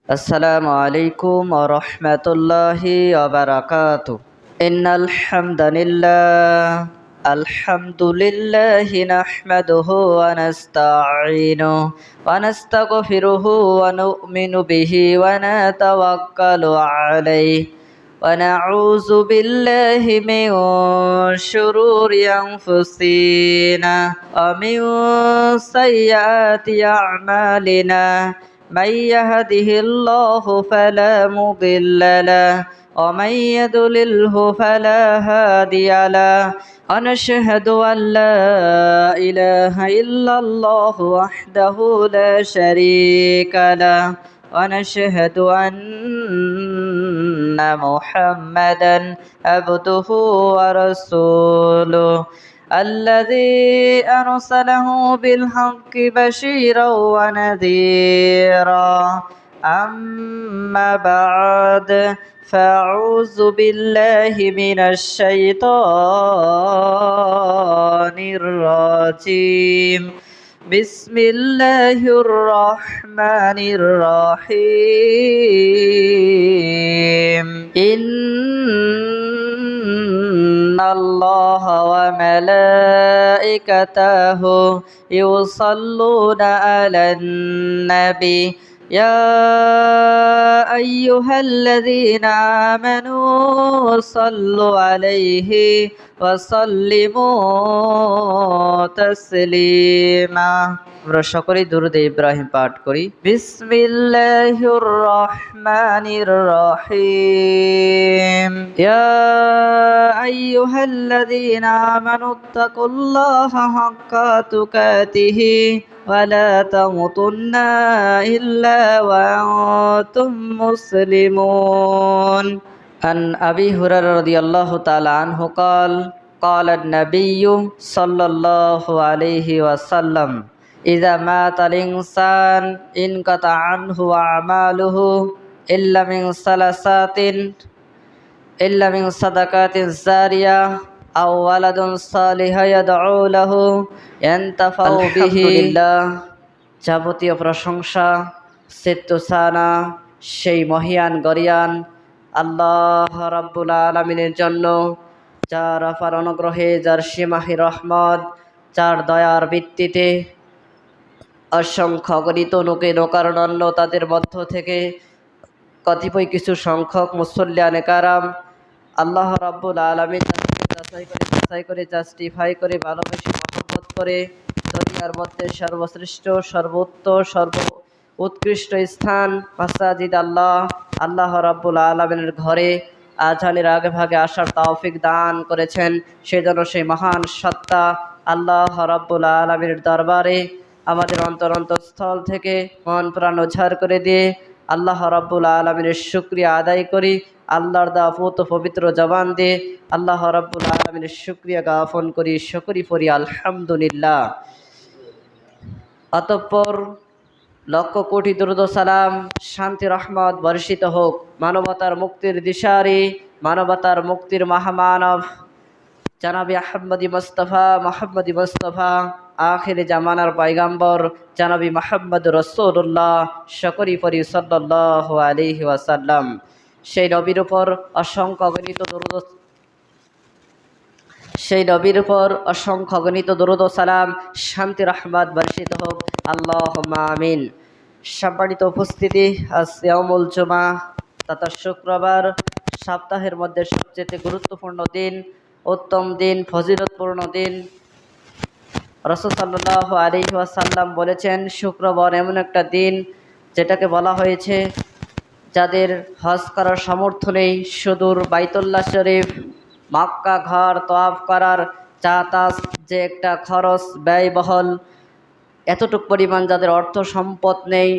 السلام عليكم ورحمة الله وبركاته. إن الحمد لله نحمده ونستعينه ونستغفره ونؤمن به ونتوكل عليه ونعوذ بالله من شرور أنفسنا ومن سيئات أعمالنا من يهده الله فلا مضل له ومن يضلله فلا هادي له ونشهد أن لا إله إلا الله وحده لا شريك له ونشهد أن محمدا عبده ورسوله الذي أرسله بالحق بشيرا ونذيرا. أما بعد فأعوذ بالله من الشيطان الرجيم. بسم الله الرحمن الرحيم. إن الله وملائكته يصلون على النبي يا أيها الذين آمنوا صلوا عليه وسلموا تسليما. আমরা সকলেই দুরূদে ইব্রাহিম পাঠ করি। বিসমিল্লাহির রহমানির রহিম। ইয়া আইয়ুহাল্লাযীনা আমানুত্তাকুল্লাহা হাক্কা তুকাতিহি ওয়া লা তামুতুন্না ইল্লা ওয়া আনতুম মুসলিমুন। عن أبي هريرة رضي الله تعالى عنه قال قال النبي صلى الله عليه وسلم إذا مات الإنسان انقطع عنه أعماله إلا من صدقات جارية أو ولد صالح يدعو له ينتفع به. আলহামদুলিল্লাহ, যাবতীয় প্রশংসা সিদ্দুসানা সেই মহিয়ান গরিয়ান আল্লাহ রাব্বুল আলামিনের জন্য, যার অপার অনুগ্রহে, যার সীমাহি রহমত, যার দয়ার ভিত্তিতে অসংখ্য অগণিত লোকে নকারণন্য তাদের মধ্য থেকে কতিপয় কিছু সংখ্যক মুসল্লিয়ানে কারাম আল্লাহ রাব্বুল আলামিন যাচাই করে জাস্টিফাই করে ভালোবেসে মহব্বত করে দুনিয়ার মধ্যে সর্বশ্রেষ্ঠ সর্ব উৎকৃষ্ট স্থান মাসাজিদ আল্লাহ রাব্বুল আলামিনের ঘরে আজানের আগে ভাগে আসার তৌফিক দান করেছেন। সেজন্য সেই মহান সত্তা আল্লাহ রাব্বুল আলামিনের দরবারে আমাদের অন্তরস্থল থেকে মন প্রাণ উজাড় করে দিয়ে আল্লাহ রাব্বুল আলামিনের শুকরিয়া আদায় করি। আল্লাহর দেওয়া পবিত্র জবান দিয়ে আল্লাহ রাব্বুল আলামিনের শুকরিয়া জ্ঞাপন করি, শুকরি পড়ি আলহামদুলিল্লাহ। অতঃপর লক্ষ কোটি দুরূদ ও সালাম, শান্তি রহমত বর্ষিত হোক মানবতার মুক্তির দিশারি, মানবতার মুক্তির মহামানব জনাবে মোহাম্মদী মুস্তাফা আখির জামানার পয়গম্বর জনাবি মোহাম্মদ রাসূলুল্লাহ সকরি পরি সাল্লাল্লাহু আলাইহি ওয়াসাল্লাম। সেই নবীর উপর অসংখ্য গণিত দরুদ ও সালাম, শান্তি রহমত বর্ষিত হোক আল্লাহুম্মা আমিন। সম্মানিত উপস্থিতি, আজ ইয়াউমুল জুমা তথা শুক্রবার, সপ্তাহের মধ্যে সবচেয়ে গুরুত্বপূর্ণ দিন, উত্তম দিন, ফজিলতপূর্ণ দিন। রাসূল সাল্লাল্লাহু আলাইহি ওয়াসাল্লাম বলেছেন, শুক্রবার এমন একটা দিন যেটাকে বলা হয়েছে যাদের হজ করার সামর্থ্য নেই, সুদূর বাইতুল্লাহ শরীফ মক্কা ঘর তওয়াফ করার যে একটা খরচ ব্যয়বহুল, এতটুক পরিমাণ যাদের অর্থ সম্পদ নেই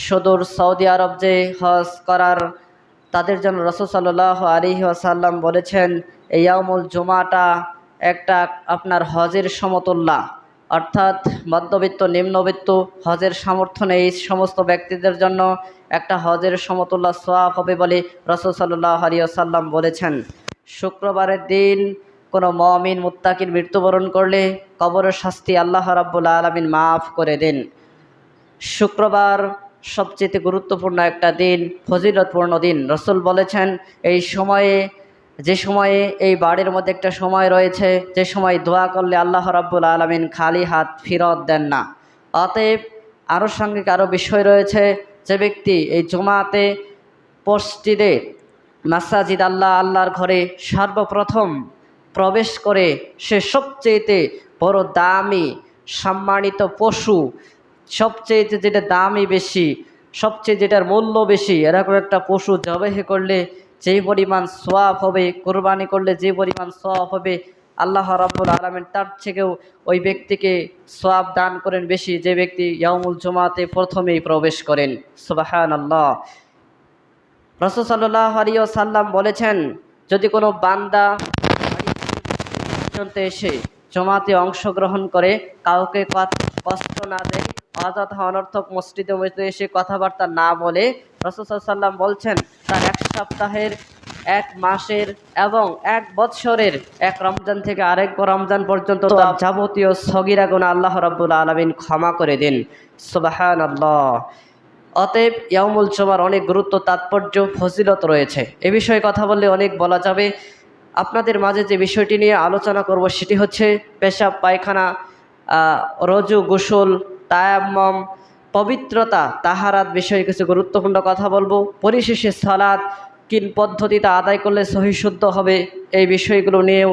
সুদূর সৌদি আরব যে হজ করার, তাদের জন্য রাসূল সাল্লাল্লাহু আলাইহি ওয়াসাল্লাম বলেছেন এই ইয়াউমুল জুমাটা একটা আপনার হজের সমতুল্য। অর্থাৎ মধ্যবিত্ত নিম্নবিত্ত হজের সামর্থ্য নেই এই সমস্ত ব্যক্তিদের জন্য একটা হজের সমতুল্য সওয়াব হবে বলে রাসূল সাল্লাল্লাহু আলাইহি ওয়াসাল্লাম বলেছেন। শুক্রবারের দিন কোনো মুমিন মুত্তাকির মৃত্যুবরণ করলে কবরের শাস্তি আল্লাহ রাব্বুল আলামিন মাফ করে দেন। শুক্রবার সবচেয়ে গুরুত্বপূর্ণ একটা দিন, ফজিলতপূর্ণ দিন। রসুল বলেছেন এই সময়ে, যে সময়ে এই বাড়ির মধ্যে একটা সময় রয়েছে, যে সময় দোয়া করলে আল্লাহ রাব্বুল আলামিন খালি হাত ফেরত দেন না। অতএব আনুষঙ্গিক আরও বিষয় রয়েছে। যে ব্যক্তি এই জুমাতে মসজিদে, মাসাজিদ, আল্লাহর ঘরে সর্বপ্রথম প্রবেশ করে, সে সবচেয়েতে বড় দামি সম্মানিত পশু, সবচেয়ে যেটা দামি বেশি, সবচেয়ে যেটার মূল্য বেশি, এরকম একটা পশু জবাই করলে যে পরিমাণ সওয়াব হবে, কোরবানি করলে যে পরিমাণ সওয়াব হবে, আল্লাহ রাব্বুল আলামিন তার থেকেও ওই ব্যক্তিকে সওয়াব দান করেন বেশি, যে ব্যক্তি ইয়াউমুল জুমাতে প্রথমেই প্রবেশ করেন। সুবহানাল্লাহ। রাসূল সাল্লাল্লাহু আলাইহি ওয়াসাল্লাম বলেছেন, যদি কোনো বান্দা পর্যন্ত এসে জমাতে অংশগ্রহণ করে, কাউকে কষ্ট না দেয়, অযথা অনর্থক মসজিদে এসে কথাবার্তা না বলে, রাসূল সাল্লাল্লাহু আলাইহি ওয়াসাল্লাম বলছেন তার এক সপ্তাহের, এক মাসের এবং এক বৎসরের, এক রমজান থেকে আরেক রমজান পর্যন্ত তার যাবতীয় সগীরা গুনাহ আল্লাহ রাব্বুল আলামিন ক্ষমা করে দেন। সুবহানাল্লাহ। অতএব ইয়াউমুল জুমার অনেক গুরুত্ব, তাৎপর্য, ফজিলত রয়েছে। এ বিষয়ে কথা বললে অনেক বলা যাবে। আপনাদের মাঝে যে বিষয়টি নিয়ে আলোচনা করব সেটি হচ্ছে পেশাব পায়খানা, রজু, গোসল, তায়াম্মম, পবিত্রতা, তাহারাত বিষয়ে কিছু গুরুত্বপূর্ণ কথা বলবো। পরিশেষে সালাত কিন পদ্ধতিতে আদায় করলে সহি শুদ্ধ হবে, এই বিষয়গুলো নিয়েও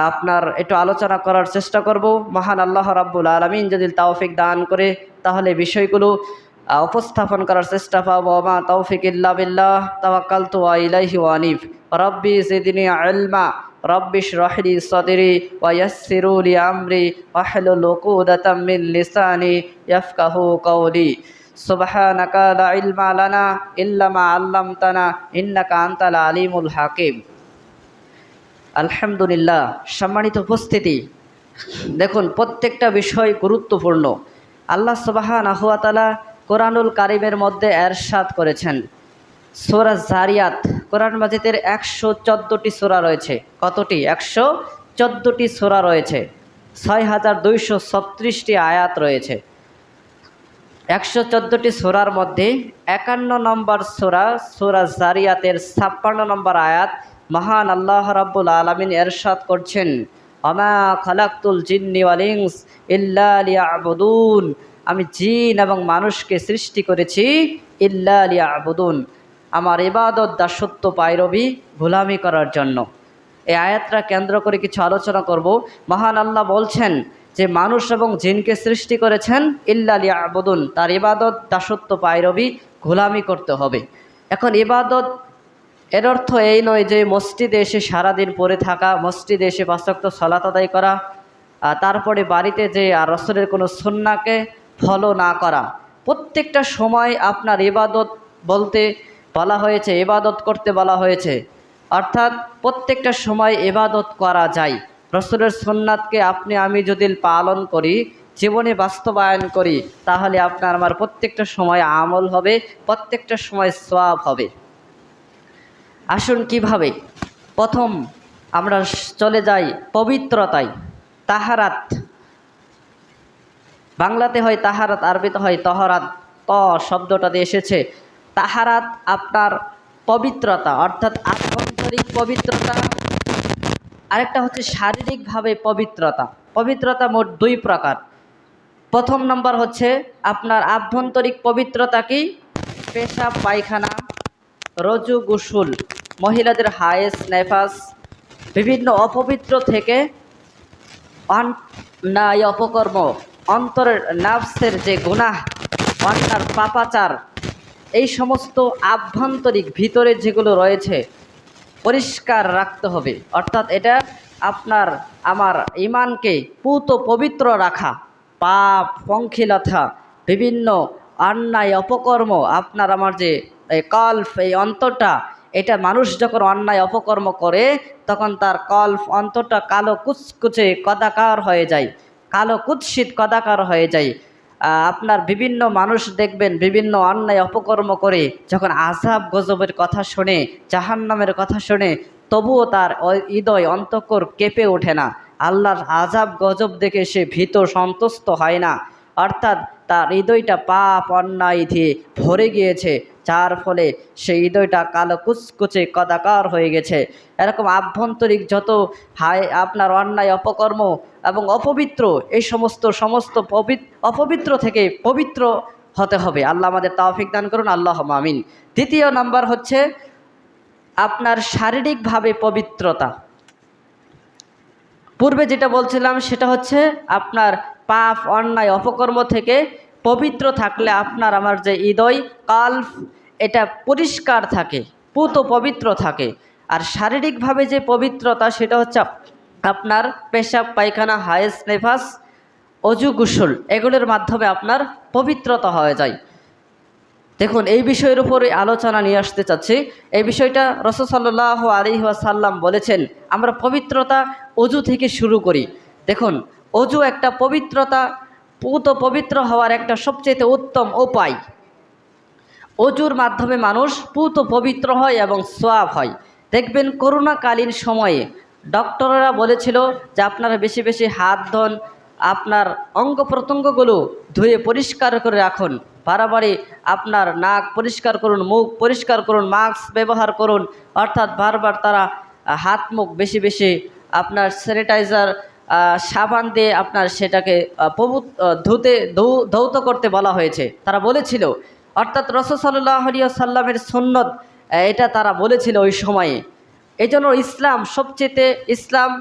আপনার একটু আলোচনা করার চেষ্টা করব। মহান আল্লাহ রাব্বুল আলামিন যদি তৌফিক দান করে তাহলে বিষয়গুলো উপস্থাপন করার চেষ্টা পাবো। মা তৌফিক ইল্লা বিল্লাহ, তাওয়াক্কালতু ওয়া ইলাইহি আনিব। রব্বি জিদনি ইলমা, রব্বি ইশরাহ লি সাদরি ওয়া ইয়াসসির লি আমরি ওয়াহলুল উকদাতাম মিন লিসানি ইয়াফকাহু কওলি। সুবহানাকা লা ইলমা লানা ইল্লা মা আল্লামতানা ইন্নাকা আনতাল আলিমুল হাকিম। আলহামদুলিল্লাহ। সম্মানিত উপস্থিতি, দেখুন প্রত্যেকটা বিষয় গুরুত্বপূর্ণ। আল্লাহ সুবহানাহু ওয়া তাআলা কোরআনুল কারীমের মধ্যে ইরশাদ করেছেন, সূরা জারিয়াত, কোরআন মাজিদের 114টি সূরা রয়েছে। কতটি? 114টি সূরা রয়েছে, 6236টি আয়াত রয়েছে। 114টি সূরার মধ্যে 51 নম্বর সূরা, সূরা জারিয়াতের 56 নম্বর আয়াত, মহান আল্লাহ রাব্বুল আলামিন ইরশাদ করছেন, ওমা খালাকতুল জিন্নি ওয়াল ইনস ইল্লা লিয়াবুদুন, আমি জিন এবং মানুষকে সৃষ্টি করেছি ইল্লা লিয়াবুদুন, আমার ইবাদত, দাসত্ব, পায়রবি, গোলামি করার জন্য। এই আয়াতটা কেন্দ্র করে কিছু আলোচনা করব। মহান আল্লাহ বলছেন যে মানুষ এবং জিনকে সৃষ্টি করেছেন ইল্লা লিয়াবুদুন, তার ইবাদত, দাসত্ব, পায়রবি, গোলামি করতে হবে। এখন ইবাদত এর অর্থ এই নয় যে মসজিদে এসে সারাদিন পড়ে থাকা, মসজিদে এসে 5 ওয়াক্ত সালাত আদায় করা, তারপরে বাড়িতে যে আর রাসূলের কোনো সুন্নাহকে ফলো না করা। প্রত্যেকটা সময় আপনার ইবাদত বলতে বলা হয়েছে, ইবাদত করতে বলা হয়েছে, অর্থাৎ প্রত্যেকটা সময় ইবাদত করা যায়। রাসূলের সুন্নাতকে আপনি আমি যদি পালন করি, জীবনে বাস্তবায়ন করি, তাহলে আপনার আমার প্রত্যেকটা সময় আমল হবে, প্রত্যেকটা সময় সওয়াব হবে। আসুন কিভাবে, প্রথম আমরা চলে যাই পবিত্রতায়। তাহারাত, বাংলাতে হয় তাহারাত, আরবিতে হয় তহরাত, ত শব্দটা দিয়ে এসেছে। তাহারাত আপনার পবিত্রতা, অর্থাৎ আভ্যন্তরিক পবিত্রতা, আরেকটা হচ্ছে শারীরিকভাবে পবিত্রতা। পবিত্রতা মোট 2 প্রকার। প্রথম নম্বর হচ্ছে আপনার আভ্যন্তরিক পবিত্রতা কি? পেশাব পায়খানা, রজু, গোসল, মহিলাদের হায়েস, নেফাস, বিভিন্ন অপবিত্র থেকে, অন্যায় অপকর্ম, অন্তরের নাফসের যে গুনাহ, অন্যার পাপাচার, এই সমস্ত আভ্যন্তরিক ভিতরে যেগুলো রয়েছে পরিষ্কার রাখতে হবে। অর্থাৎ এটা আপনার আমার ইমানকে পুত পবিত্র রাখা। পাপ, পঙ্কিলতা, বিভিন্ন অন্যায় অপকর্ম, আপনার আমার যে কল্প, এই অন্তরটা, এটা মানুষ যখন অন্যায় অপকর্ম করে তখন তার কল্প, অন্তরটা কালো কুচকুচে কদাকার হয়ে যায়, কালো কুৎসিত কদাকার হয়ে যায়। আপনার বিভিন্ন মানুষ দেখবেন বিভিন্ন অন্যায় অপকর্ম করে যখন আযাব গজবের কথা শোনে, জাহান্নামের কথা শোনে, তবুও তার হৃদয়, অন্তঃকর কেঁপে ওঠে না। আল্লাহর আযাব গজব দেখে সে ভীত সন্তুষ্ট হয় না। অর্থাৎ তার হৃদয়টা পাপ অন্যায় দিয়ে ভরে গিয়েছে, যার ফলে সেই হৃদয়টা কালো কুচকুচে কদাকার হয়ে গেছে। এরকম আভ্যন্তরিক যত আপনার অন্যায় অপকর্ম এবং অপবিত্র, এই সমস্ত অপবিত্র থেকে পবিত্র হতে হবে। আল্লাহ আমাদের তৌফিক দান করুন, আল্লাহুম্মা আমিন। দ্বিতীয় নাম্বার হচ্ছে আপনার শারীরিকভাবে পবিত্রতা। পূর্বে যেটা বলছিলাম সেটা হচ্ছে আপনার পাপ অন্যায় অপকর্ম থেকে পবিত্র থাকলে আপনার আমার যে হৃদয় কাল্ব এটা পরিষ্কার থাকে, পুত পবিত্র থাকে। আর শারীরিকভাবে যে পবিত্রতা সেটা হচ্ছে আপনার পেশাব পায়খানা হায়েস নেফাস অজু গোসল এগুলোর মাধ্যমে আপনার পবিত্রতা হয়ে যায়। দেখুন, এই বিষয়ের উপরে আলোচনা নিয়ে আসতে চাচ্ছি। এই বিষয়টা রাসূল সাল্লাল্লাহু আলাইহি ওয়াসাল্লাম বলেছেন আমরা পবিত্রতা অজু থেকে শুরু করি। দেখুন, অজু একটা পবিত্রতা, পুত পবিত্র হওয়ার একটা সবচেয়ে উত্তম উপায়। অজুর মাধ্যমে মানুষ পুত পবিত্র হয় এবং সওয়াব হয়। দেখবেন করোনাকালীন সময়ে ডক্টররা বলেছিল যে আপনারা বেশি বেশি হাত ধোন, আপনার অঙ্গ প্রত্যঙ্গগুলো ধুয়ে পরিষ্কার করে রাখুন, বারবারই আপনার নাক পরিষ্কার করুন, মুখ পরিষ্কার করুন, মাস্ক ব্যবহার করুন। অর্থাৎ বারবার তারা হাত মুখ বেশি বেশি আপনার স্যানিটাইজার সাবান দিয়ে আপনার সেটাকে ধৌত করতে বলা হয়েছে, তারা বলেছিল। অর্থাৎ রাসূল সাল্লাল্লাহু আলাইহি ওয়াসাল্লামের সুন্নত এটা তারা বলেছিল ওই সময়ে। এই জন্য Islam Islam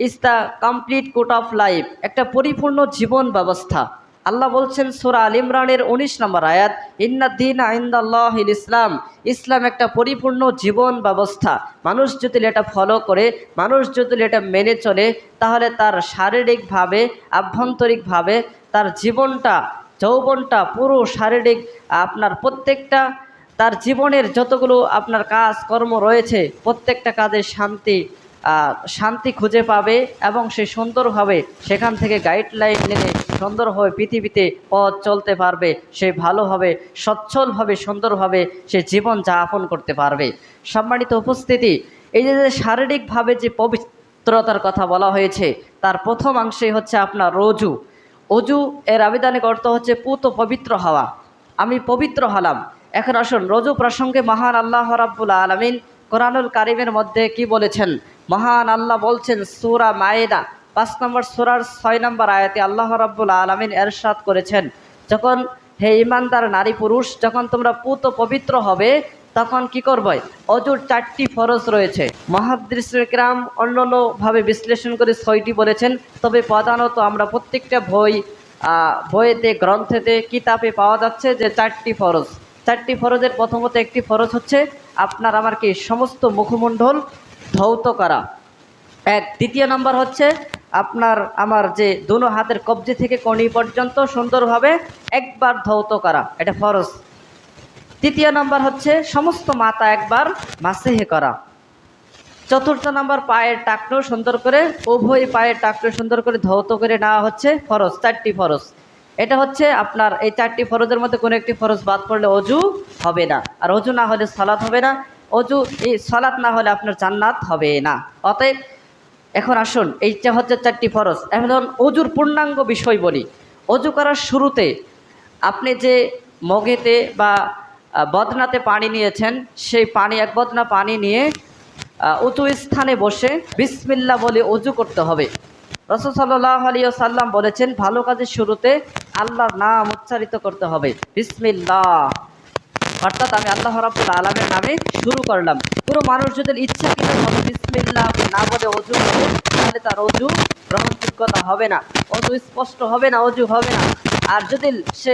is the complete code of life, একটা পরিপূর্ণ জীবন ব্যবস্থা। আল্লাহ বলছেন সূরা আল ইমরানের 19 নম্বর আয়াত, ইন্নাদ-দীনা ইনদাল্লাহিল ইসলাম। ইসলাম একটা পরিপূর্ণ জীবন ব্যবস্থা। মানুষ যদি এটা ফলো করে, মানুষ যদি এটা মেনে চলে, তাহলে তার শারীরিকভাবে আভ্যন্তরিকভাবে তার জীবনটা যৌবনটা পুরো শারীরিক আপনার প্রত্যেকটা তার জীবনের যতগুলো আপনার কাজ কর্ম রয়েছে প্রত্যেকটা কাজে শান্তি খুঁজে পাবে এবং সে সুন্দরভাবে সেখান থেকে গাইডলাইন নিয়ে সুন্দরভাবে পৃথিবীতে পথ চলতে পারবে। সে ভালোভাবে সচ্ছলভাবে সুন্দরভাবে সে জীবন যাপন করতে পারবে। সম্মানিত উপস্থিতি, এই যে শারীরিকভাবে যে পবিত্রতার কথা বলা হয়েছে তার প্রথম অংশই হচ্ছে আপনার অজু। অজু এর আবিধানিক অর্থ হচ্ছে পুত পবিত্র হওয়া। আমি পবিত্র হলাম। এখন আসুন, রজু প্রসঙ্গে মহান আল্লাহ রাব্বুল আলামিন কোরআনুল কারীমের মধ্যে কি বলেছেন? মহান আল্লাহ বলছেন সূরা মায়েদা 5 নম্বর সূরার 6 নম্বর আয়াতে আল্লাহ রাব্বুল আলামিন ইরশাদ করেছেন, যখন হে ঈমানদার নারী পুরুষ যখন তোমরা পুত পবিত্র হবে তখন কি করবে? অজুর 4টি ফরজ রয়েছে। মুহাদ্দিসুল কিরাম অন্যান্যভাবে বিশ্লেষণ করে 6টি বলেছেন, তবে প্রধানত আমরা প্রত্যেকটা বইয়েতে গ্রন্থেতে কিতাবে পাওয়া যাচ্ছে যে 4টি ফরজ। 4টি ফরজের প্রথমত একটি ফরজ হচ্ছে আপনার আমার কি সমস্ত মুখমণ্ডল ধৌত করা। দ্বিতীয় নম্বর হচ্ছে আপনার আমার যে দুনো হাতের কবজি থেকে কণি পর্যন্ত সুন্দরভাবে একবার ধৌত করা, এটা ফরজ। তৃতীয় নম্বর হচ্ছে সমস্ত মাথা একবার মাসেহে করা। চতুর্থ নম্বর পায়ের টাকনো সুন্দর করে, উভয় পায়ের টাকনো সুন্দর করে ধৌত করে নেওয়া হচ্ছে ফরজ। 4টি ফরজ। এটা হচ্ছে আপনার এই 4টি ফরজের মধ্যে কোনো একটি ফরজ বাদ পড়লে অজু হবে না, আর অজু না হলে সালাত হবে না, এই সালাত না হলে আপনার জান্নাত হবে না। অতএব এখন আসুন, এইটা হচ্ছে 4টি ফরজ। এখন অজুর পূর্ণাঙ্গ বিষয় বলি। অজু করার শুরুতে আপনি যে মগেতে বা বদনাতে পানি নিয়েছেন, সেই পানি এক বদনা পানি নিয়ে উঁচু স্থানে বসে বিসমিল্লাহ বলে অজু করতে হবে। রাসূল সাল্লাল্লাহু আলাইহি ওয়াসাল্লাম বলেছেন ভালো কাজের শুরুতে আল্লাহর নাম উচ্চারিত করতে হবে, বিসমিল্লাহ। অর্থাৎ আমি আল্লাহ রাব্বুল আলামিনের নামে শুরু করলাম। পুরো মানুষ যদি ইচ্ছাকৃতভাবে বিসমিল্লাহ না বলে অজু করে, তাহলে তার অজু গ্রহণযোগ্যতা হবে না, অজু স্পষ্ট হবে না, অজু হবে না। আর যদি সে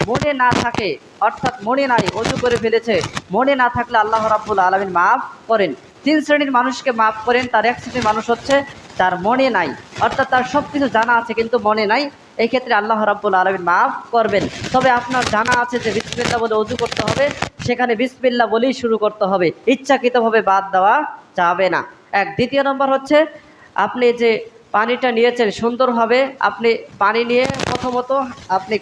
মনে না থাকে, অর্থাৎ মনে নাই অজু করে ফেলেছে, মনে না থাকলে আল্লাহ রাব্বুল আলামিন মাফ করেন। 3 শ্রেণীর মানুষকে মাফ করেন। তার এক শ্রেণীর মানুষ হচ্ছে তার মনে নাই, অর্থাৎ তার সব কিছু জানা আছে কিন্তু মনে নাই, এই ক্ষেত্রে আল্লাহ রাব্বুল আলামিন মাফ করবেন। তবে আপনার জানা আছে যে বিসমিল্লাহ বলে অজু করতে হবে, সেখানে বিসমিল্লাহ বলেই শুরু করতে হবে, ইচ্ছাকৃতভাবে বাদ দেওয়া যাবে না। দ্বিতীয় নম্বর হচ্ছে আপনি যে পানিটা নিয়েছেন সুন্দরভাবে আপনি পানি নিয়ে প্রথমত আপনি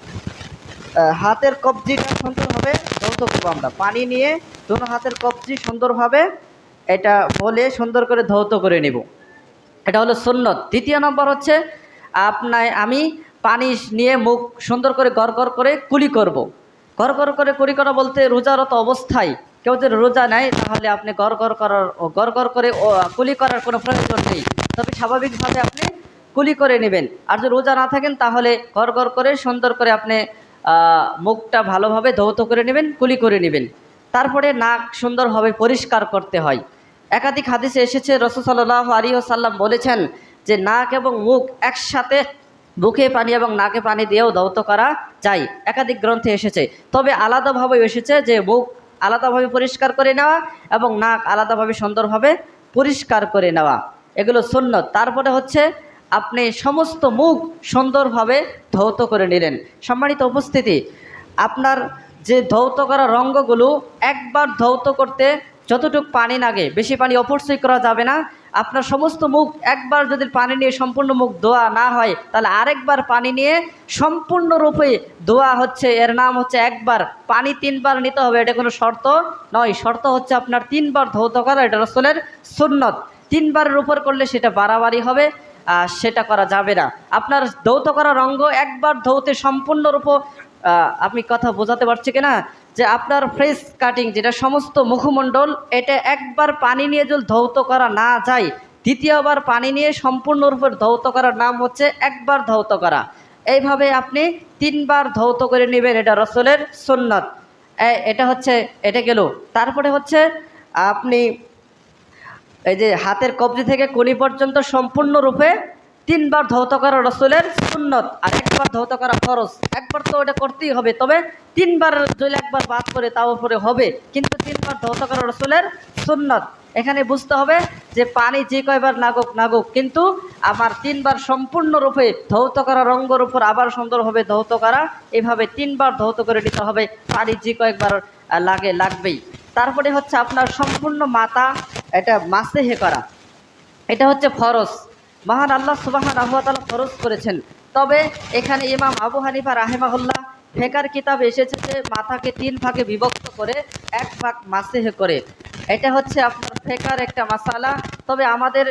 হাতের কবজিটা সুন্দরভাবে ধৌত করবো। আমরা পানি নিয়ে দুটো হাতের কবজি সুন্দরভাবে এটা বলে সুন্দর করে ধৌত করে নেব, এটা হলো সুন্নত। দ্বিতীয় নম্বর হচ্ছে আমি পানি নিয়ে মুখ সুন্দর করে গড় করে কুলি করব। গড় করে কুলি করা বলতে রোজারত অবস্থায় কেউ যদি রোজা নেয় তাহলে আপনি গড় করে কুলি করার কোনো প্রয়োজন নেই, তবে স্বাভাবিকভাবে আপনি কুলি করে নেবেন। আর যদি রোজা না থাকেন তাহলে গড় করে সুন্দর করে আপনি মুখটা ভালোভাবে ধৌত করে নেবেন, কুলি করে নেবেন। তারপরে নাক সুন্দরভাবে পরিষ্কার করতে হয়। একাধিক হাদিসে এসেছে রাসূল সাল্লাল্লাহু আলাইহি ওয়াসাল্লাম বলেছেন যে নাক এবং মুখ একসাথে মুখে পানি এবং নাকে পানি দিয়েও ধৌত করা যায়, একাধিক গ্রন্থে এসেছে। তবে আলাদাভাবে এসেছে যে মুখ আলাদাভাবে পরিষ্কার করে নেওয়া এবং নাক আলাদাভাবে সুন্দরভাবে পরিষ্কার করে নেওয়া, এগুলো সুন্নত। তারপরে হচ্ছে আপনি সমস্ত মুখ সুন্দরভাবে ধৌত করে নিলেন। সম্মানিত উপস্থিতি, আপনার যে ধৌত করা রঙ্গগুলো একবার ধৌত করতে যতটুকু পানি লাগে, বেশি পানি অপচয় করা যাবে না। আপনার সমস্ত মুখ একবার যদি পানি নিয়ে সম্পূর্ণ মুখ ধোয়া না হয় তাহলে আরেকবার পানি নিয়ে সম্পূর্ণরূপে ধোয়া হচ্ছে, এর নাম হচ্ছে একবার। পানি 3 বার নিতে হবে, এটা কোনো শর্ত নয়। শর্ত হচ্ছে আপনার 3 বার ধৌত করা, এটা রাসূলের সুন্নত। 3 বারের উপর করলে সেটা বাড়াবাড়ি হবে, সেটা করা যাবে না। আপনার ধৌত করা রঙ্গ একবার ধৌতে সম্পূর্ণরূপ, আপনি কথা বোঝাতে পারছি কিনা, যে আপনার ফেস কাটিং যেটা সমস্ত মুখমণ্ডল, এটা একবার পানি নিয়ে যদি ধৌত করা না যায়, দ্বিতীয়বার পানি নিয়ে সম্পূর্ণরূপে ধৌত করার নাম হচ্ছে একবার ধৌত করা। এইভাবে আপনি 3 বার ধৌত করে নেবেন, এটা রাসূলের সুন্নত। এটা গেল। তারপরে হচ্ছে আপনি এই যে হাতের কবজি থেকে কনি পর্যন্ত সম্পূর্ণরূপে 3 বার ধৌত করা রাসূলের সুন্নত, আর একবার ধৌত করা ফরজ। একবার তো এটা করতেই হবে, তবে 3 বার যদি একবার বাদ করে তাও উপরে হবে, কিন্তু 3 বার ধৌত করা রাসূলের সুন্নত। এখানে বুঝতে হবে যে পানি যে কয়বার নাগুক, কিন্তু আমার 3 বার সম্পূর্ণরূপে ধৌত করা রঙ্গর উপর আবার সুন্দরভাবে ধৌত করা, এভাবে 3 বার ধৌত করে নিতে হবে। পানি যে কয়েকবার লাগবেই। তারপরে হচ্ছে আপনার সম্পূর্ণ মাথা এটা মাসেহে করা, এটা হচ্ছে ফরজ। মহান আল্লাহ সুবহানাহু ওয়া তাআলা ফরজ করেছেন। তবে এখানে ইমাম আবু হানিফা রাহিমাহুল্লাহ ফিকহের কিতাবে এসেছে যে মাথাকে 3 ভাগে বিভক্ত করে 1 ভাগ মাসেহে করে। এটা হচ্ছে আপনার ফিকহের একটা মাসালা। তবে আমাদের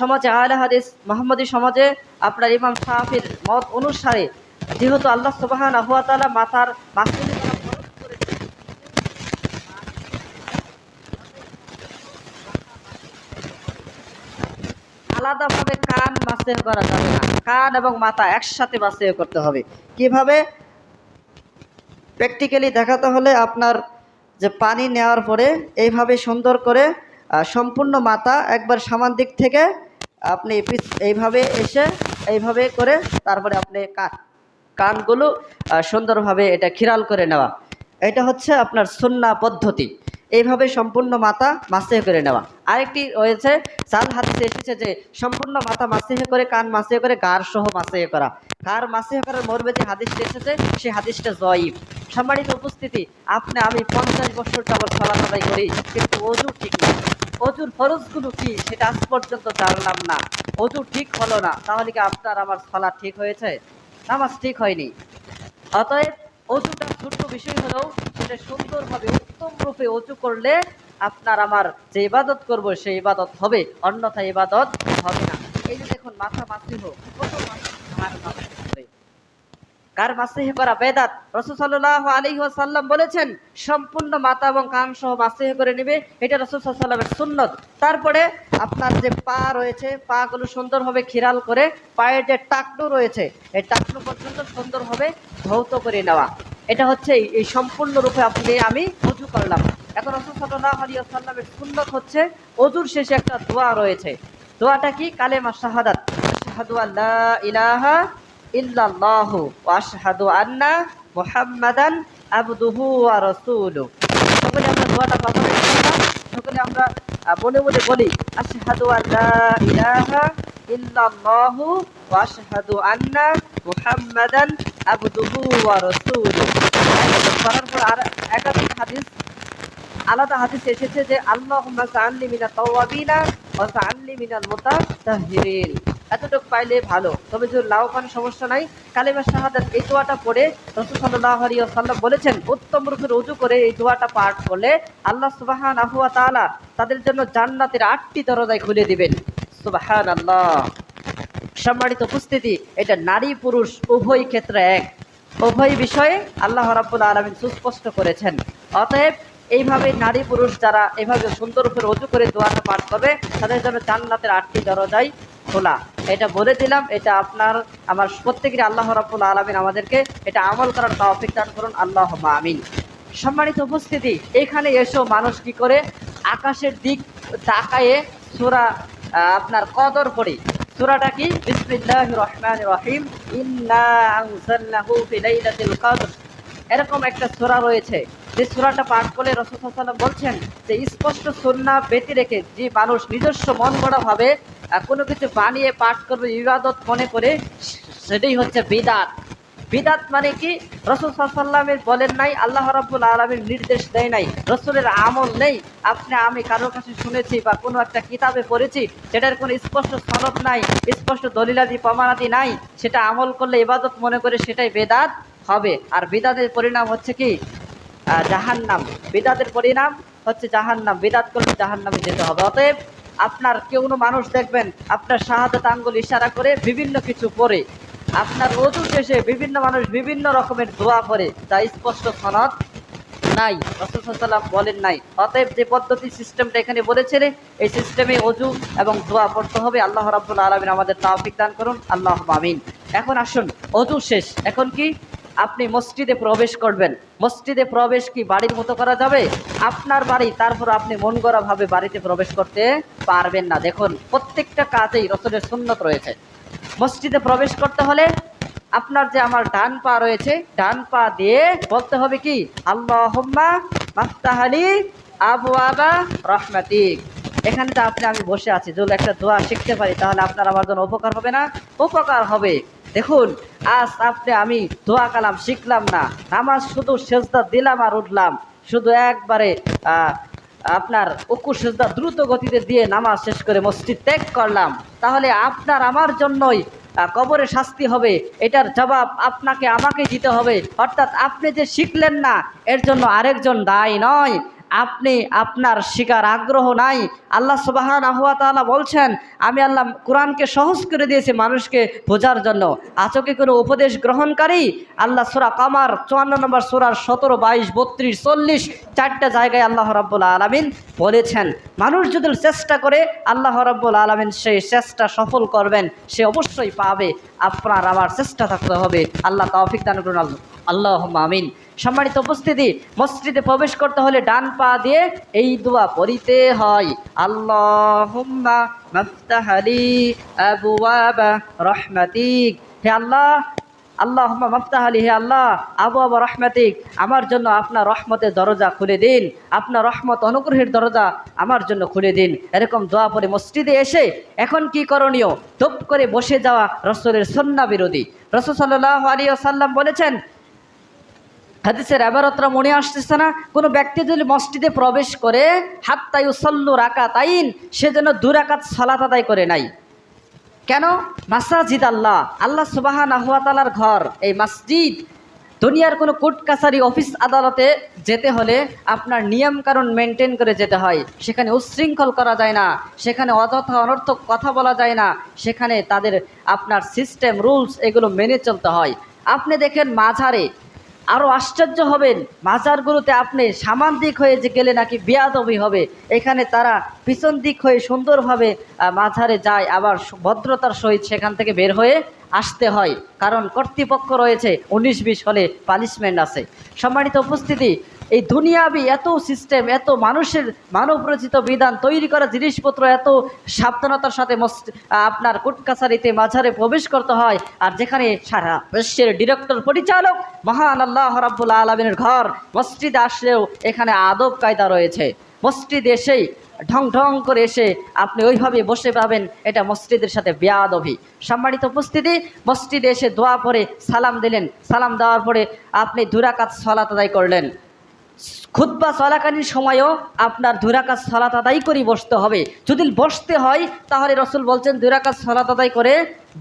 সমাজে আহলে হাদিস মুহাম্মদী সমাজে আপনার ইমাম শাফির মত অনুসারে যেহেতু আল্লাহ সুবহানাহু ওয়া তাআলা মাথার মাসেহে করা ফরজ করেছেন, আলাদাভাবে কান মাসেহ করা যাবে না। কান এবং মাথা একসাথে মাসেহ করতে হবে। কিভাবে? প্র্যাকটিক্যালি দেখাতে হলে আপনার যে পানি নেওয়ার পরে এইভাবে সুন্দর করে সম্পূর্ণ মাথা একবার সামান দিক থেকে আপনি এইভাবে এসে এইভাবে করে তারপরে আপনি কানগুলো সুন্দরভাবে এটা খিরাল করে নেওয়া, এটা হচ্ছে আপনার সুন্নাহ পদ্ধতি। এইভাবে সম্পূর্ণ মাথা মাসেহ করে নেওয়া। আরেকটি রয়েছে, সাল হাদিসে এসেছে যে সম্পূর্ণ মাথা মাসেহ করে কান মাসেহ করে গার সহ মাসেহ করা। গার মাসেহ করার মর্মে যে হাদিসটি এসেছে সেই হাদিসটা যঈফ। সম্মানিত উপস্থিতি, আমি 50 বছর যাবত সালাত আদায় করি, কিন্তু ওযু ঠিক না। ওযুর ফরজগুলো কি সেটা আজ পর্যন্ত জানলাম না। ওযু ঠিক হলো না, তাহলে কি আপনার আমার সালাত ঠিক হয়েছে? নামাজ ঠিক হয়নি। অতএব ওযুটা ছোট্ট বিষয় হলেও সেটা সুন্দরভাবে উত্তম রূপে ওযু করলে আপনার আমার যে ইবাদত করব সেই ইবাদত হবে, অন্যথা ইবাদত হবে না। এই যে দেখুন মাথা মাসিহ, কত কার মাসিহ করা বেদাত। রাসূল সাল্লাল্লাহু আলাইহি ওয়াসাল্লাম বলেছেন সম্পূর্ণ মাথা এবং কান সহ মাসিহ করে নেবে, এটা রাসূল সাল্লাল্লাহু আলাইহি ওয়াসাল্লামের সুন্নত। তারপরে আপনার যে পা রয়েছে, পাগুলো সুন্দরভাবে খিরাল করে পায়ের যে টাকনু রয়েছে এই টাকনু পর্যন্ত সুন্দরভাবে ধৌত করে নেওয়া, এটা হচ্ছে এই সম্পূর্ণ রূপে আমি ওযু করলাম। এখন রাসূল সাল্লাল্লাহু আলাইহি ওয়াসাল্লামের সুন্নত হচ্ছে ওযুর শেষে একটা দোয়া রয়েছে। দোয়াটা কি? কালেমা শাহাদাত, আশহাদু আল্লা ইলাহা ইল্লাল্লাহু ওয়া আশহাদু আন্না মুহাম্মাদান আবদুহু ওয়া রাসূলুহু। সকলে আমরা দোয়াটা পাঠনা করলাম, সকলে আমরা বলে বলি আশহাদু আল্লা ইলাহা ইল্লাল্লাহু ওয়া আশহাদু আন্না মুহাম্মাদান আবদুহু ওয়া রাসূলুহু। করার পর আর একাধিক হাদিস, আলাদা হাদিস এসেছে যে আল্লাহুম্মা জাআলনি মিনাত তাওয়াবিনা ওয়া জাআলনি মিনাল মুতাতাহহিরিন। এতটুকু পাইলে ভালো, তবে যদি লাও পান সমস্যা নাই। কালেমা শাহাদাত এই দোয়াটা পড়ে রাসূল সাল্লাল্লাহু আলাইহি ওয়াসাল্লাম বলেছেন উত্তম রূপে ওযু করে এই দোয়াটা পাঠ করলে আল্লাহ সুবহানাহু ওয়া তাআলা তাদের জন্য জান্নাতের 8টি দরজা খুলে দিবেন। সুবহানাল্লাহ। সম্মানিত উপস্থিতি, এটা নারী পুরুষ উভয় ক্ষেত্রে এক, উভয় বিষয়ে আল্লাহ রাব্বুল আলামিন সুস্পষ্ট করেছেন। অতএব এইভাবে নারী পুরুষ যারা এভাবে সুন্দর করে ওযু করে দোয়াটা পাঠ করবে তাদের জন্য জান্নাতের 8টি দরজাই খোলা। এটা বলে দিলাম, এটা আপনার আমার প্রত্যেকেরই আল্লাহ রাব্বুল আলামিন আমাদেরকে এটা আমল করার তৌফিক দান করুন, আল্লাহুম্মা আমিন। সম্মানিত উপস্থিতি, এখানে এসো মানুষ কি করে আকাশের দিক তাকায়ে সূরা আপনার কদর পড়ে। সূরাটা কি? বিসমিল্লাহির রহমানির রহিম, ইন্না আনজালনাহু ফি লাইলাতিল কদর। এরকম একটা সূরা রয়েছে যে সূরাটা পাঠ করলে রাসূল সাল্লাল্লাহু আলাইহি ওয়াসাল্লাম বলছেন যে স্পষ্ট সুন্নাহ ব্যতি রেখে যে মানুষ নিজস্ব মন গড়া ভাবে কোনো কিছু বানিয়ে পাঠ করবে ইবাদত মনে করে, সেটাই হচ্ছে বিদআত। বিদআত মানে কি? রাসূল সাল্লাল্লাহু আলাইহি ওয়াসাল্লামের বলেন নাই, আল্লাহ রাব্বুল আলামিন নির্দেশ দেয় নাই, রাসূলের আমল নেই, আমি কারোর কাছে শুনেছি বা কোনো একটা কিতাবে পড়েছি, সেটার কোনো স্পষ্ট সনদ নাই, স্পষ্ট দলিলাদি প্রমাণাদি নাই, সেটা আমল করলে ইবাদত মনে করে সেটাই বিদআত হবে। আর বিদআতের পরিণাম হচ্ছে কি? জাহান্নাম। বিদআতের পরিণাম হচ্ছে জাহান্নাম, বিদআত করলে জাহান্নামে যেতে হবে। অতএব আপনার কোনো মানুষ দেখবেন আপনার শাহাদাত আঙ্গুল ইশারা করে বিভিন্ন কিছু পড়ে, আপনার ওযু শেষে বিভিন্ন মানুষ বিভিন্ন রকমের দোয়া করে, যা স্পষ্ট সনদ নাই, রাসূল সাল্লাল্লাহু আলাইহি ওয়াসাল্লাম বলেন নাই। অতএব যে পদ্ধতি সিস্টেমটা এখানে বলেছেন, এই সিস্টেমে ওযু এবং দোয়া পড়তে হবে। আল্লাহ রাব্বুল আলামিন আমাদের তৌফিক দান করুন, আল্লাহুম্মা আমিন। এখন আসুন, ওযু শেষ, এখন কি? আপনি মসজিদে প্রবেশ করবেন। মসজিদে প্রবেশ কি বাড়ির মতো করা যাবে? আপনার বাড়ি, তারপর আপনি মন গড়া ভাবে বাড়িতে প্রবেশ করতে পারবেন না। দেখুন, প্রত্যেকটা কাজেই রাসূলের সুন্নাত রয়েছে। মসজিদে প্রবেশ করতে হলে আপনার যে আমার ডান পা রয়েছে, ডান পা দিয়ে বলতে হবে কি? আল্লাহুম্মা মাফতাহালি আবওয়াবা রাহমাতিক। এখানে তো আমি বসে আছি, যদি একটা দোয়া শিখতে পারি তাহলে আপনার আমার জন্য উপকার হবে না? উপকার হবে। দেখুন, আজ আমি দোয়া কালাম শিখলাম না, নামাজ শুধু সেজদা দিলাম আর উঠলাম, শুধু একবারে আপনার উকু সেজদা দ্রুত গতিতে দিয়ে নামাজ শেষ করে মসজিদ ত্যাগ করলাম, তাহলে আপনার আমার জন্যই কবরে শাস্তি হবে। এটার জবাব আপনাকে আমাকে দিতে হবে। অর্থাৎ আপনি যে শিখলেন না, এর জন্য আরেকজন দায়ী নয়, আপনি আপনার শিকার আগ্রহ নাই। আল্লাহ সুবহানাহু ওয়া তাআলা বলছেন, আমি আল্লাহ কোরআনকে সহজ করে দিয়েছি মানুষকে বোঝার জন্য। আছো কি কোনো উপদেশ গ্রহণকারী? আল্লাহ সূরা কামার 54 নম্বর সূরার 17, 22, 32, 40 চারটা জায়গায় আল্লাহ রাব্বুল আলামিন বলেছেন, মানুষ যদি চেষ্টা করে আল্লাহ রাব্বুল আলামিন সেই চেষ্টা সফল করবেন, সে অবশ্যই পাবে। আপনার আমার চেষ্টা থাকতে হবে। আল্লাহ তৌফিক দান করুন, আল্লাহুম্মা আমিন। সম্মানিত উপস্থিতি, মসজিদে প্রবেশ করতে হলে ডান পা দিয়ে এই দোয়া পড়িতে হয়, আল্লাহুম্মা মাফতাহালি আবওয়াবা রাহমাতিক। হে আল্লাহ, আল্লাহুম্মা মাফতাহালি, হে আল্লাহ, আবওয়াবা রাহমাতিক, আমার জন্য আপনার রহমতের দরজা খুলে দিন, আপনার রহমত অনুগ্রহের দরজা আমার জন্য খুলে দিন। এরকম দোয়া পড়ে মসজিদে এসে এখন কি করণীয়? চুপ করে বসে যাওয়া রাসূলের সুন্নাহ বিরোধী। রাসূল সাল্লাল্লাহু আলাইহি ওয়াসাল্লাম বলেছেন, হাদিসের ইবারতরা মনে আসতেছে না? কোনো ব্যক্তি যদি মসজিদে প্রবেশ করে হাত্তা ইউসাল্লু রাকাতাইন, সে যেন 2 রাকাত সালাত আদায় করে নাই। কেন? মাসাজিদ আল্লাহ, আল্লাহ সুবহানাহু ওয়া তাআলার ঘর, এই মসজিদ। দুনিয়ার কোনো কোর্ট কাছারি অফিস আদালতে যেতে হলে আপনার নিয়ম কানুন মেনটেন করে যেতে হয়, সেখানে উচ্ছৃঙ্খল করা যায় না, সেখানে অযথা অনর্থক কথা বলা যায় না, সেখানে তাদের আপনার সিস্টেম রুলস এগুলো মেনে চলতে হয়। আপনি দেখেন মাঝারে, আরও আশ্চর্য হবেন, মাজারগুলোতে আপনি সামান দিক হয়ে যে গেলে নাকি বেয়াদবি হবে, এখানে তারা পিছন দিক হয়ে সুন্দরভাবে মাঝারে যায়, আবার ভদ্রতার সহিত সেখান থেকে বের হয়ে আসতে হয়, কারণ কর্তৃপক্ষ রয়েছে, 19-20 হলে পানিশমেন্ট আছে। সম্মানিত উপস্থিতি, এই দুনিয়াবি এত সিস্টেম, এত মানুষের মানব রচিত বিধান তৈরি করা জিনিসপত্র এত সাবধানতার সাথে আপনার কোর্ট কাছারিতে মাঝারে প্রবেশ করতে হয়, আর যেখানে সারা বিশ্বের ডিরেক্টর পরিচালক মহান আল্লাহ রাব্বুল আলামিনের ঘর, মসজিদে আসলেও এখানে আদব কায়দা রয়েছে। মসজিদ এসেই ঢং ঢং করে এসে আপনি ওইভাবে বসে পাবেন, এটা মসজিদের সাথে বেয়াদবি। সম্মানিত উপস্থিতি, মসজিদে এসে দোয়া পড়ে সালাম দিলেন, সালাম দেওয়ার পরে আপনি 2 রাকাত সালাত আদায় করলেন। খুতবা চলাকালীন সময়ও আপনার 2 রাকাত সালাত আদায় করে বসতে হবে। যদি বসতে হয় তাহলে রাসূল বলছেন 2 রাকাত সালাত আদায় করে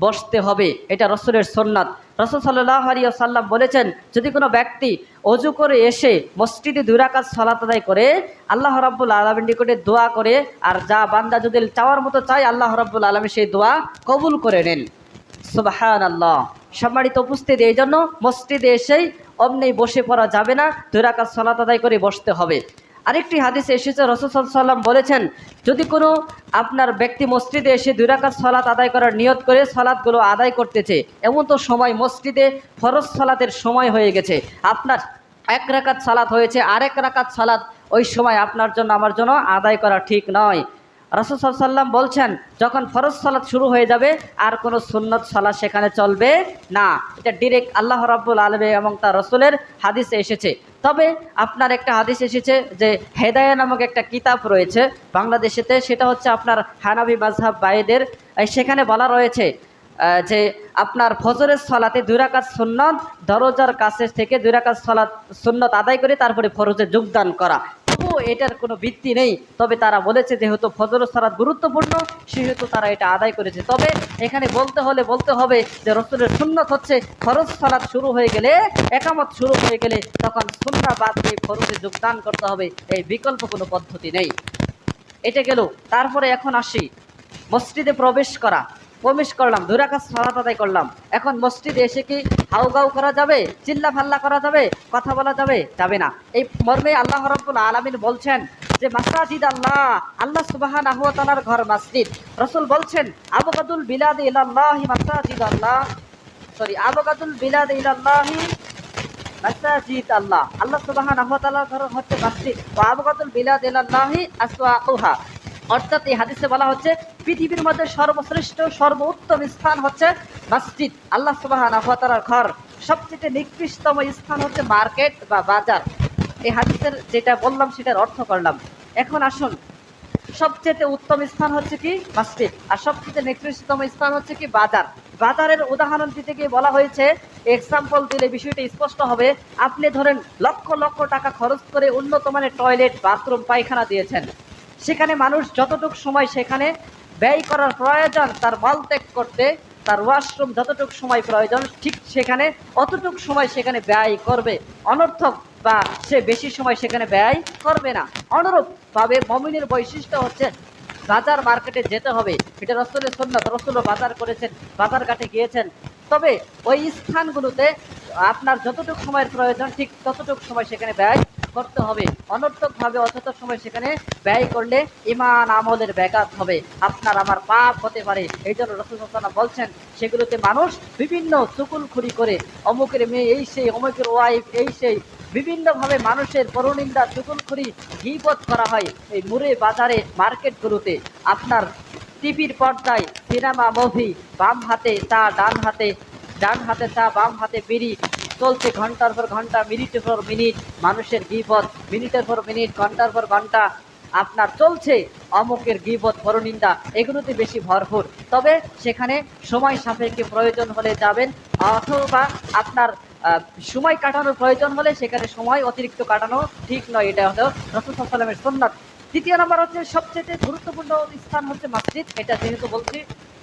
বসতে হবে, এটা রাসূলের সুন্নাত। রাসূল সাল্লাল্লাহু আলাইহি ওয়াসাল্লাম বলেছেন, যদি কোনো ব্যক্তি ওযু করে এসে মসজিদে 2 রাকাত সালাত আদায় করে আল্লাহ রাব্বুল আলামিনের নিকটে দোয়া করে, আর যা বান্দা যদি চাওয়ার মতো চায় আল্লাহ রাব্বুল আলামিন সেই দোয়া কবুল করে নেন। সুবহানাল্লাহ। সম্মানিত উপস্থিতি, এই জন্য মসজিদে এসেই অমনি বসে পড়া যাবে না, 2 রাকাত সালাত আদায় করে বসতে হবে। আরেকটি হাদিসে এসেছে, রাসূল সাল্লাল্লাহু আলাইহি ওয়াসাল্লাম বলেছেন, যদি কোনো আপনার ব্যক্তি মসজিদে এসে 2 রাকাত সালাত আদায় করার নিয়ত করে সালাতগুলো আদায় করতেছে, এমন তো সময় মসজিদে ফরজ সালাতের সময় হয়ে গেছে, আপনার 1 রাকাত সালাত হয়েছে, আরেক রাকাত সালাত ওই সময় আপনার জন্য আমার জন্য আদায় করা ঠিক নয়। রাসূল সাল্লাল্লাহু আলাইহি ওয়াসাল্লাম বলছেন, যখন ফরজ সালাত শুরু হয়ে যাবে আর কোনো সুন্নত সালাত সেখানে চলবে না। এটা ডিরেক্ট আল্লাহ রাব্বুল আলামিন এবং তার রাসূলের হাদিসে এসেছে। তবে আপনার একটা হাদিস এসেছে যে হেদায়া নামক একটা কিতাব রয়েছে বাংলাদেশেতে, সেটা হচ্ছে আপনার হানাফি মাযহাব ভাইদের, সেখানে বলা রয়েছে যে আপনার ফজরের সালাতে 2 রাকাত সুন্নত, দরজার কাছে থেকে 2 রাকাত সালাত সুন্নত আদায় করে তারপরে ফরজে যোগদান করা। তবুও এটার কোনো ভিত্তি নেই, তবে তারা বলেছে যেহেতু ফজরের সালাত গুরুত্বপূর্ণ সেহেতু তারা এটা আদায় করেছে। তবে এখানে বলতে হবে যে রাসূলের সুন্নত হচ্ছে ফরজ সালাত শুরু হয়ে গেলে, একামত শুরু হয়ে গেলে তখন সুন্নাহ বাদ দিয়ে ফরজে যোগদান করতে হবে, এই বিকল্প কোনো পদ্ধতি নেই। এটা গেল। তারপরে এখন আসি মসজিদে প্রবেশ করলাম, 2 রাকাত সালাত আদায় করলাম। এখন মসজিদে এসে কি হাউগাউ করা যাবে, চিল্লা ফাল্লা করা যাবে, কথা বলা যাবে? যাবে না। এই মর্মে আল্লাহ রাব্বুল আলামিন বলছেন যে মাসাজিদ আল্লাহ, আল্লাহ সুবহানাহু ওয়া তাআলার ঘর মসজিদ। রাসূল বলছেন আবগাদুল বিলাদি ইলাল্লাহি মাসাজিদ আল্লাহ, আবগাদুল বিলাদি ইলাল্লাহি মাসাজিদ আল্লাহ, আল্লাহ সুবহানাহু ওয়া তাআলার ঘর হচ্ছে মসজিদ। ওয়া আবগাদুল বিলাদি ইলাল্লাহি আসওয়াকুহা, অর্থাৎ এই হাদিসে বলা হচ্ছে পৃথিবীর মধ্যে সর্বশ্রেষ্ঠ সর্বোত্তম স্থান হচ্ছে মসজিদ, আল্লাহ সুবহানাহু ওয়া তাআলার ঘর। সবচেয়ে নিকৃষ্টতম স্থান হচ্ছে মার্কেট বা বাজার। এই হাদিসের যেটা বললাম সেটার অর্থ করলাম। এখন আসুন, সবচেয়ে উত্তম স্থান হচ্ছে কি মসজিদ, আর সবচেয়ে নিকৃষ্টতম স্থান হচ্ছে কি বাজার। বাজারের উদাহরণ দিতে গিয়ে বলা হয়েছে, এক্সাম্পল দিলে বিষয়টা স্পষ্ট হবে। আপনি ধরেন লক্ষ লক্ষ টাকা খরচ করে উন্নত মানের টয়লেট, বাথরুম, পায়খানা দিয়েছেন, সেখানে মানুষ যতটুকু সময় সেখানে ব্যয় করার প্রয়োজন তার মলত্যাগ করতে, তার ওয়াশরুম যতটুকু সময় প্রয়োজন ঠিক সেখানে অতটুকু সময় সেখানে ব্যয় করবে, অনর্থক বা সে বেশি সময় সেখানে ব্যয় করবে না। অনুরূপভাবে মুমিনের বৈশিষ্ট্য হচ্ছে বাজার মার্কেটে যেতে হবে, এটা রাসূলের সুন্নাত। রাসূলও বাজার করেছেন, বাজার ঘাটে গিয়েছেন। তবে ওই স্থানগুলোতে আপনার যতটুকু সময়ের প্রয়োজন ঠিক ততটুকু সময় সেখানে ব্যয় করতে হবে। অনর্থকভাবে অযথা সময় সেখানে ব্যয় করলে ঈমান আমলের ব্যাঘাত হবে, আপনার আমার পাপ হতে পারে। এই জন্য রাসূল সাল্লাল্লাহু আলাইহি ওয়াসাল্লাম বলছেন সেগুলোতে মানুষ বিভিন্ন চুগলখড়ি করে, অমুকের মেয়ে এই সেই, অমুকের ওয়াইফ এই সেই, বিভিন্নভাবে মানুষের পরনিন্দা, চুগলখড়ি, গীবত করা হয় এই মুড়ে বাজারে, মার্কেটগুলোতে। আপনার টিভির পর্দায় সিনেমা মুভি, বাম হাতে চা, ডান হাতে চা, বাম হাতে বিড়ি চলছে ঘন্টার পর ঘন্টা, মিনিটের পর মিনিট, মানুষের গীবত মিনিটের পর মিনিট, ঘন্টার পর ঘন্টা আপনার চলছে, অমুকের গীবত, পরনিন্দা, এগুলোতে বেশি ভরপুর। তবে সেখানে সময় সাপেক্ষে প্রয়োজন হলে যাবেন, অথবা আপনার সময় কাটানোর প্রয়োজন হলে সেখানে সময় অতিরিক্ত কাটানো ঠিক নয়। এটা হলো রাসূল সাল্লাল্লাহু আলাইহি ওয়াসাল্লামের সুন্নাত। দ্বিতীয় নম্বর হচ্ছে সবচেয়ে গুরুত্বপূর্ণ স্থান হচ্ছে মসজিদ। এটা যেহেতু বলছি,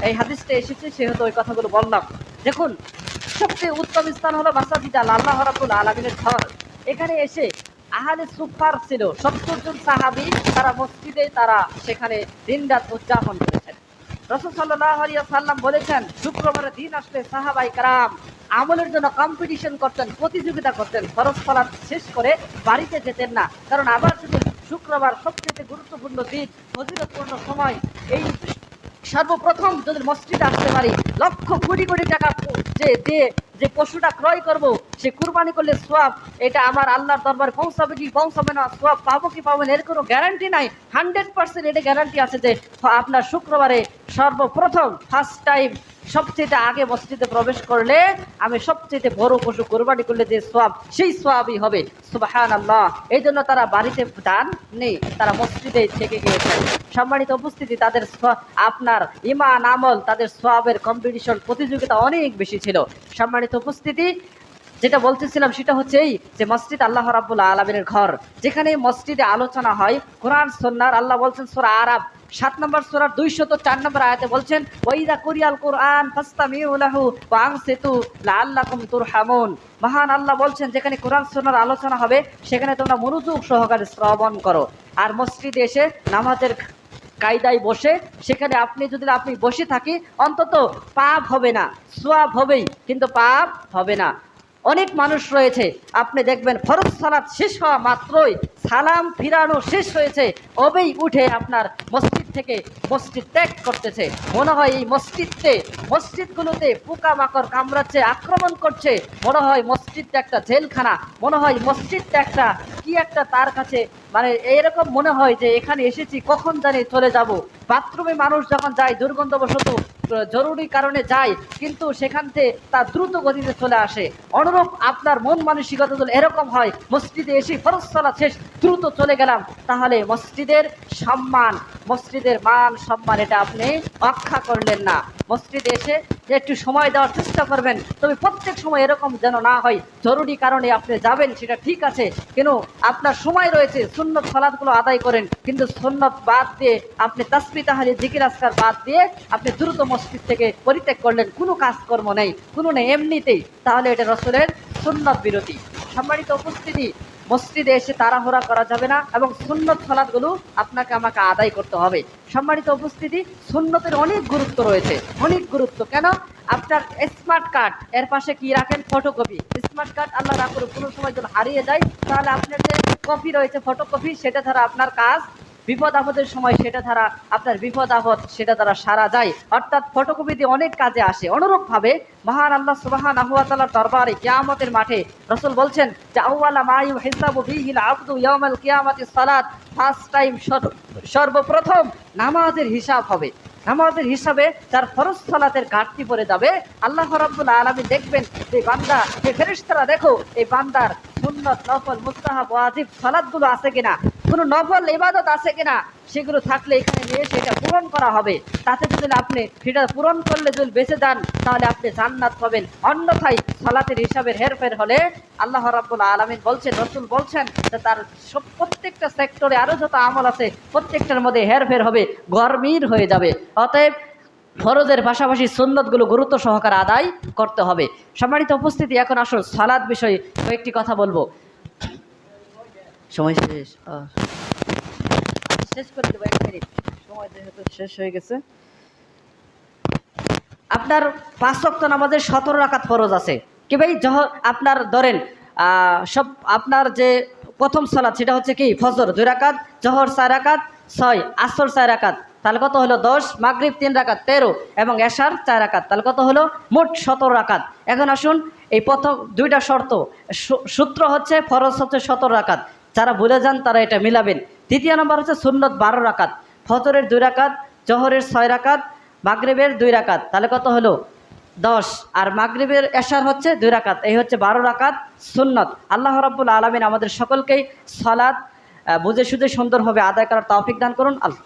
এই হাদিসটা এসেছে সেহেতু ওই কথাগুলো বললাম। দেখুন, সবচেয়ে উত্তম স্থান হলো মাসাজিদ আল্লাহ রাব্বুল আলামিনের ঘর। এখানে এসে আহলে সুফার ছিল 70 জন সাহাবী, তারা মসজিদে তারা সেখানে দিনরাত উদযাপন করেছেন। রাসূল সাল্লাল্লাহু আলাইহি ওয়াসাল্লাম বলেছেন, শুক্রবারের দিন আসলে সাহাবায়ে কেরাম আমলের জন্য কম্পিটিশন করতেন, প্রতিযোগিতা করতেন, ফরজ সালাত শেষ করে বাড়িতে যেতেন না। কারণ আবার যদি শুক্রবার সবচেয়ে গুরুত্বপূর্ণ দিন, ফজিলতপূর্ণ সময়, এই সর্বপ্রথম যদি মসজিদে আসতে পারি, লক্ষ কোটি কোটি টাকা যে পশুটা ক্রয় করব, সে কুরবানি করলে সওয়াব, এটা আমার আল্লাহর দরবারে পৌঁছাবে কি পৌঁছাবে না, সওয়াব পাবো কি পাবো না, এর কোনো গ্যারান্টি নাই। 100% এটা গ্যারান্টি আছে যে আপনার শুক্রবারে সর্বপ্রথম ফার্স্ট টাইম সবচেয়ে আগে মসজিদে প্রবেশ করলে আমি সবচেয়ে বড় পশু কোরবানি করলে যে সওয়াব, সেই সওয়াবই হবে। সুবহানাল্লাহ। এই জন্য তারা বাড়িতে দান নেই, তারা মসজিদে থেকে গিয়েছেন। সম্মানিত উপস্থিতি, তাদের আপনার ঈমান আমল, তাদের সওয়াবের কম্পিটিশন, প্রতিযোগিতা অনেক বেশি ছিল। সম্মানিত উপস্থিতি, যেটা বলতেছিলাম সেটা হচ্ছে এই যে মসজিদ আল্লাহ রাব্বুল আলামিনের ঘর, যেখানে মসজিদে আলোচনা হয় কোরআন সুন্নাহর। আল্লাহ বলছেন সূরা আরাব 7 নম্বর সূরার 204 নম্বর আয়াতে বলছেন, ওয়াইদা কুরিয়াল কুরআন ফাসতামিউ লাহু ওয়া আনসিতু লাআল্লাকুম তুরহামুন। মহান আল্লাহ বলছেন যেখানে কোরআন সুন্নাহর আলোচনা হবে সেখানে তোমরা মনোযোগ সহকারে শ্রবণ করো। আর মসজিদে এসে নামাজের কায়দায় বসে সেখানে আপনি বসে থাকি, অন্তত পাপ হবে না, সোয়াব হবেই, কিন্তু পাপ হবে না। অনেক মানুষ রয়েছে, আপনি দেখবেন ফরজ সালাত শেষ হওয়া মাত্রই, সালাম ফিরানো শেষ হয়েছে, অবেই উঠে আপনার মসজিদ থেকে মসজিদ ত্যাগ করতেছে। মনে হয় এই মসজিদগুলোতে পোকামাকড় কামড়াচ্ছে, আক্রমণ করছে, মনে হয় মসজিদটা একটা জেলখানা, মনে হয় মসজিদটা একটা কি একটা তার কাছে, মানে এরকম মনে হয় যে এখানে এসেছি কখন জানি চলে যাব। বাথরুমে মানুষ যখন যায় দুর্গন্ধবশত জরুরি কারণে যায়, কিন্তু সেখান থেকে তার দ্রুত গতিতে চলে আসে। অনুরূপ আপনার মন মানসিকতা যদি এরকম হয়, মসজিদে এসে ফরজ সালাত শেষ, দ্রুত চলে গেলাম, তাহলে মসজিদের সম্মান, মসজিদের মান সম্মান এটা আপনি রক্ষা করলেন না। মসজিদে এসে যে একটু সময় দেওয়ার চেষ্টা করবেন, তবে প্রত্যেক সময় এরকম যেন না হয়। জরুরি কারণে আপনি যাবেন সেটা ঠিক আছে, কিন্তু আপনার সময় রয়েছে, সুন্নত সালাতগুলো আদায় করেন, কিন্তু সুন্নত বাদ দিয়ে আপনি তাসবিহ তাহলিল জিকির আজকার বাদ দিয়ে আপনি দ্রুত মসজিদ থেকে পরিত্যাগ করলেন, কোনো কাজকর্ম নেই, কোনো নেই এমনিতেই, তাহলে এটা রাসূলের সুন্নত বিরোধী। সম্মানিত উপস্থিতি, মসজিদে এসে তাড়াহুড়া করা যাবে না এবং সুন্নত সালাতগুলো আপনাকে আমাকে আদায় করতে হবে। সম্মানিত উপস্থিতি, সুন্নতের অনেক গুরুত্ব রয়েছে, অনেক গুরুত্ব। কেন? আপনার স্মার্ট কার্ড এর পাশে কি রাখেন? ফটোকপি। স্মার্ট কার্ড আল্লাহ না করে কোনো সময় যদি হারিয়ে যায়, তাহলে আপনার যে কপি রয়েছে ফটোকপি, সেটা ছাড়া আপনার কাজ, বিপদ আপদের সময় সেটা দ্বারা আপনার বিপদ আপদ সেটা দ্বারা সারা যায়, অর্থাৎ ফটোকপি দিয়ে অনেক কাজে আসে। অনুরূপভাবে মহান আল্লাহ সুবহানাহু ওয়া তাআলার দরবারে কিয়ামতের মাঠে রাসূল বলছেন যে আউয়ালা মা ইউহিসাবু বিহিল আবদু ইয়াউমাল কিয়ামাতিস সালাত, ফার্স্ট টাইম সর্বপ্রথম নামাজের হিসাব হবে। নামাজের হিসাবে যার ফরজ সালাতের ঘাটতি পড়ে যাবে, আল্লাহ রাব্বুল আলামিন দেখবেন যে বান্দা, যে ফেরেশতারা দেখো এই বান্দার সুন্নত, নফল, মুস্তাহাব, ওয়াজিব সালাতগুলো আছে কিনা, কোনো নফল ইবাদত আছে কিনা, সেগুলো থাকলে এখানে নিয়ে সেটা পূরণ করা হবে। তাতে যদি আপনি সেটা পূরণ করলে যদি বেঁচে যান, তাহলে আপনি জান্নাত পাবেন। অন্যথায় সালাতের হিসাবের হেরফের হলে আল্লাহ রাব্বুল আলামিন বলছেন, রাসূল বলছেন যে তার প্রত্যেকটা সেক্টরে আরো যত আমল আছে প্রত্যেকটার মধ্যে হেরফের হবে, গরমির হয়ে যাবে। অতএব ফরজের পাশাপাশি সুন্নতগুলো গুরুত্ব সহকারে আদায় করতে হবে। সম্মানিত উপস্থিতি, এখন আসুন সালাত বিষয়ে কয়েকটি কথা বলবো। সময় শেষ, শেষ করে দেবো, 1 মিনিট সময় যেহেতু শেষ হয়ে গেছে। আপনার 5 ওয়াক্ত নামাজের 17 রাকাত ফরজ আছে। কি ভাই, আপনার ধরেন সব আপনার যে প্রথম সালাত সেটা হচ্ছে কি ফজর 2 রাকাত, জোহর 4 রাকাত, 6 আসর 4 রাকাত, তাহলে কত হলো 10, মাগরিব 3 রাকাত 13 এবং এশার 4 রাকাত, তাহলে কত হলো মোট 17 রাকাত। এখন আসুন এই প্রথম দুইটা শর্ত, সূত্র হচ্ছে ফরজ হচ্ছে 17 রাকাত, যারা ভুলে যান তারা এটা মিলাবেন। দ্বিতীয় নম্বর হচ্ছে সুন্নত 12 রাকাত, ফজরের 2 রাকাত, জোহরের 6 রাকাত, মাগরিবের 2 রাকাত, তাহলে কত হলো 10, আর মাগরিবের এশার হচ্ছে 2 রাকাত, এই হচ্ছে 12 রাকাত সুন্নত। আল্লাহ রাব্বুল আলামিন আমাদের সকলকেই সালাত বুঝে সুঝে সুন্দরভাবে আদায় করার তৌফিক দান করুন। আল্লাহ।